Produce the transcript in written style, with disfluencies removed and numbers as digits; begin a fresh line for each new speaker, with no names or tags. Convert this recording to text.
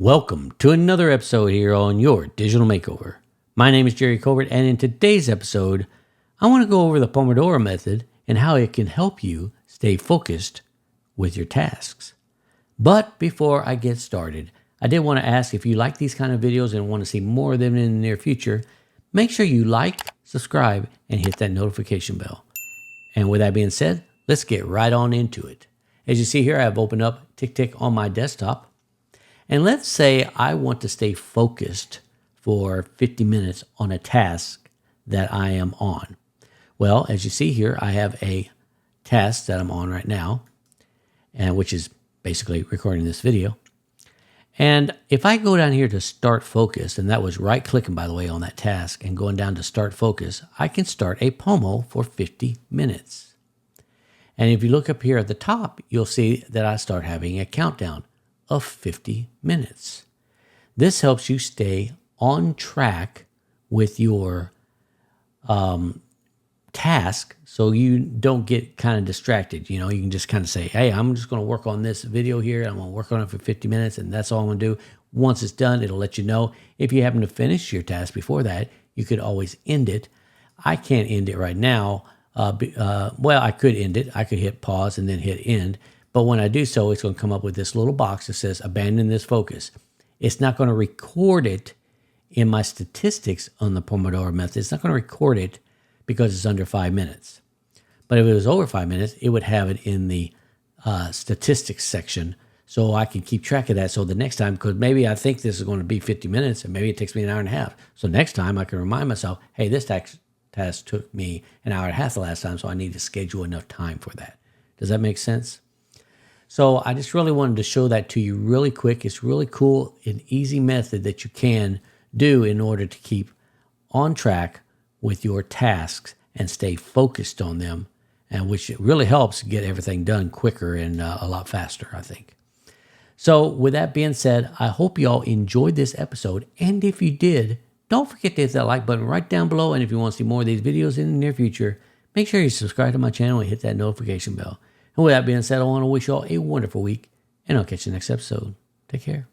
Welcome to another episode here on your Digital Makeover. My name is Jerry Colbert, and in today's episode, I want to go over the Pomodoro method and how it can help you stay focused with your tasks. But before I get started, I did want to ask if you like these kind of videos and want to see more of them in the near future, make sure you like, subscribe, and hit that notification bell. And with that being said, let's get right on into it. As you see here, I've opened up TickTick on my desktop. And let's say I want to stay focused for 50 minutes on a task that I am on. Well, as you see here, I have a task that I'm on right now, and which is basically recording this video. And if I go down here to start focus, and that was right clicking, by the way, on that task and going down to start focus, I can start a Pomo for 50 minutes. And if you look up here at the top, you'll see that I start having a countdown of 50 minutes. This helps you stay on track with your task so you don't get kind of distracted. You know, you can just kind of say, hey, I'm just going to work on this video here. I'm going to work on it for 50 minutes and that's all I'm going to do. Once it's done, it'll let you know. If you happen to finish your task before that, you could always end it. I can't end it right now. Well, I could end it. I could hit pause and then hit end. But when I do so, it's going to come up with this little box that says, abandon this focus. It's not going to record it in my statistics on the Pomodoro method. It's not going to record it because it's under 5 minutes. But if it was over 5 minutes, it would have it in the statistics section so I can keep track of that. So the next time, because maybe I think this is going to be 50 minutes and maybe it takes me an hour and a half. So next time I can remind myself, hey, this task took me an hour and a half the last time, so I need to schedule enough time for that. Does that make sense? So I just really wanted to show that to you really quick. It's really cool, an easy method that you can do in order to keep on track with your tasks and stay focused on them, and which it really helps get everything done quicker and a lot faster, I think. So with that being said, I hope you all enjoyed this episode. And if you did, don't forget to hit that like button right down below. And if you want to see more of these videos in the near future, make sure you subscribe to my channel and hit that notification bell. And with that being said, I want to wish you all a wonderful week, and I'll catch you next episode. Take care.